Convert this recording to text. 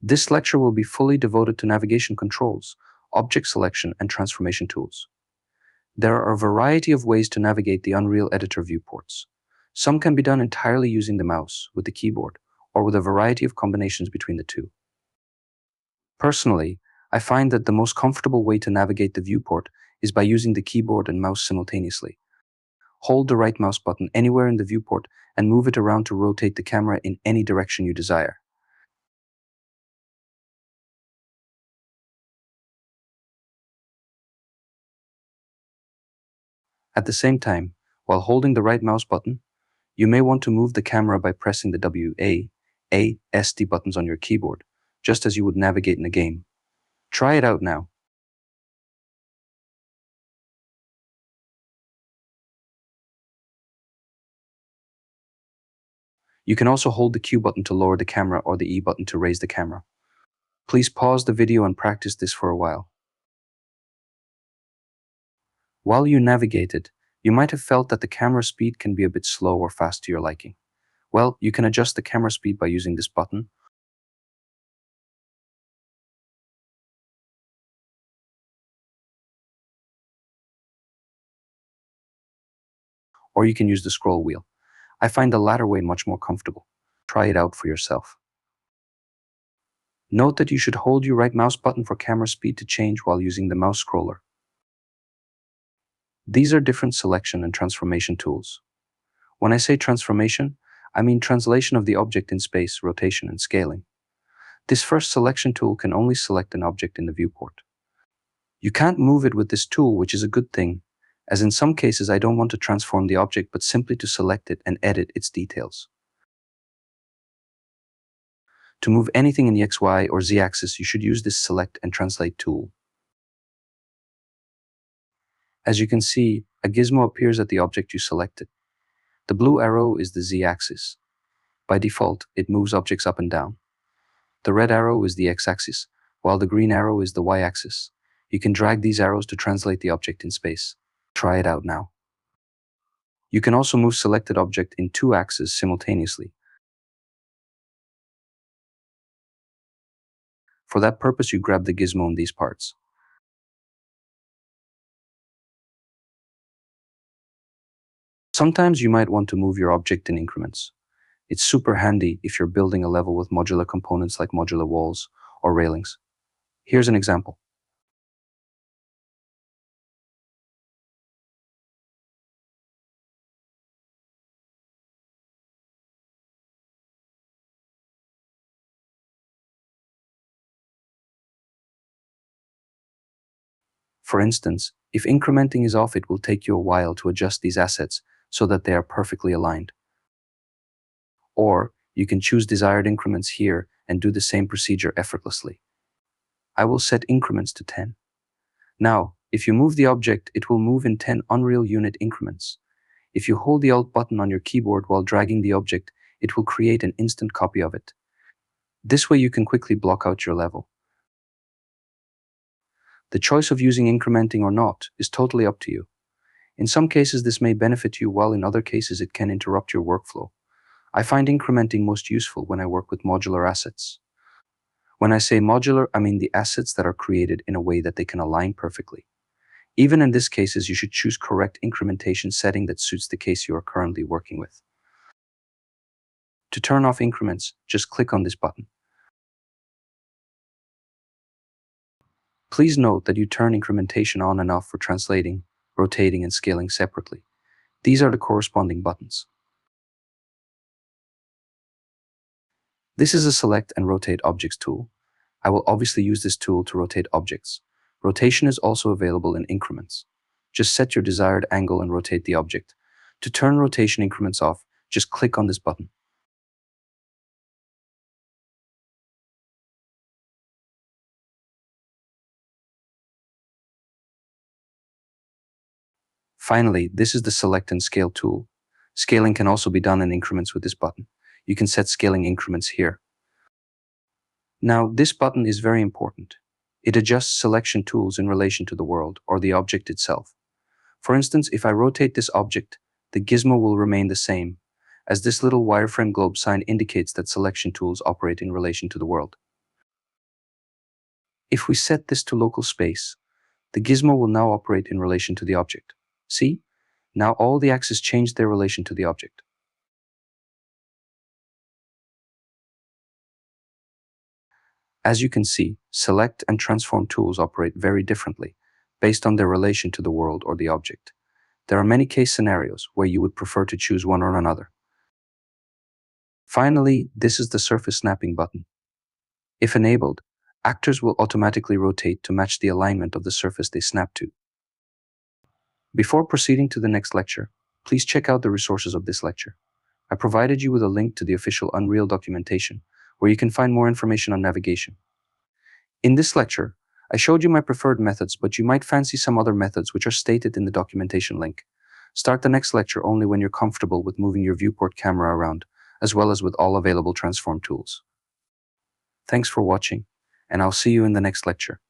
This lecture will be fully devoted to navigation controls, object selection, and transformation tools. There are a variety of ways to navigate the Unreal Editor viewports. Some can be done entirely using the mouse, with the keyboard, or with a variety of combinations between the two. Personally, I find that the most comfortable way to navigate the viewport is by using the keyboard and mouse simultaneously. Hold the right mouse button anywhere in the viewport and move it around to rotate the camera in any direction you desire. At the same time, while holding the right mouse button, you may want to move the camera by pressing the WASD buttons on your keyboard, just as you would navigate in a game. Try it out now. You can also hold the Q button to lower the camera or the E button to raise the camera. Please pause the video and practice this for a while. While you navigated, you might have felt that the camera speed can be a bit slow or fast to your liking. Well, you can adjust the camera speed by using this button, or you can use the scroll wheel. I find the latter way much more comfortable. Try it out for yourself. Note that you should hold your right mouse button for camera speed to change while using the mouse scroller. These are different selection and transformation tools. When I say transformation, I mean translation of the object in space, rotation, and scaling. This first selection tool can only select an object in the viewport. You can't move it with this tool, which is a good thing, as in some cases I don't want to transform the object but simply to select it and edit its details. To move anything in the X, Y, or Z axis, you should use this Select and Translate tool. As you can see, a gizmo appears at the object you selected. The blue arrow is the Z axis. By default, it moves objects up and down. The red arrow is the X axis, while the green arrow is the Y axis. You can drag these arrows to translate the object in space. Try it out now. You can also move selected object in two axes simultaneously. For that purpose, you grab the gizmo in these parts. Sometimes you might want to move your object in increments. It's super handy if you're building a level with modular components like modular walls or railings. Here's an example. For instance, if incrementing is off, it will take you a while to adjust these assets so that they are perfectly aligned. Or you can choose desired increments here and do the same procedure effortlessly. I will set increments to 10. Now, if you move the object, it will move in 10 Unreal Unit increments. If you hold the Alt button on your keyboard while dragging the object, it will create an instant copy of it. This way you can quickly block out your level. The choice of using incrementing or not is totally up to you. In some cases this may benefit you, while in other cases it can interrupt your workflow. I find incrementing most useful when I work with modular assets. When I say modular, I mean the assets that are created in a way that they can align perfectly. Even in these cases, you should choose correct incrementation setting that suits the case you are currently working with. To turn off increments, just click on this button. Please note that you turn incrementation on and off for translating, rotating, and scaling separately. These are the corresponding buttons. This is a Select and Rotate Objects tool. I will obviously use this tool to rotate objects. Rotation is also available in increments. Just set your desired angle and rotate the object. To turn rotation increments off, just click on this button. Finally, this is the Select and Scale tool. Scaling can also be done in increments with this button. You can set scaling increments here. Now, this button is very important. It adjusts selection tools in relation to the world or the object itself. For instance, if I rotate this object, the gizmo will remain the same, as this little wireframe globe sign indicates that selection tools operate in relation to the world. If we set this to local space, the gizmo will now operate in relation to the object. See? Now all the axes changed their relation to the object. As you can see, select and transform tools operate very differently, based on their relation to the world or the object. There are many case scenarios where you would prefer to choose one or another. Finally, this is the surface snapping button. If enabled, actors will automatically rotate to match the alignment of the surface they snap to. Before proceeding to the next lecture, please check out the resources of this lecture. I provided you with a link to the official Unreal documentation, where you can find more information on navigation. In this lecture, I showed you my preferred methods, but you might fancy some other methods which are stated in the documentation link. Start the next lecture only when you're comfortable with moving your viewport camera around, as well as with all available transform tools. Thanks for watching, and I'll see you in the next lecture.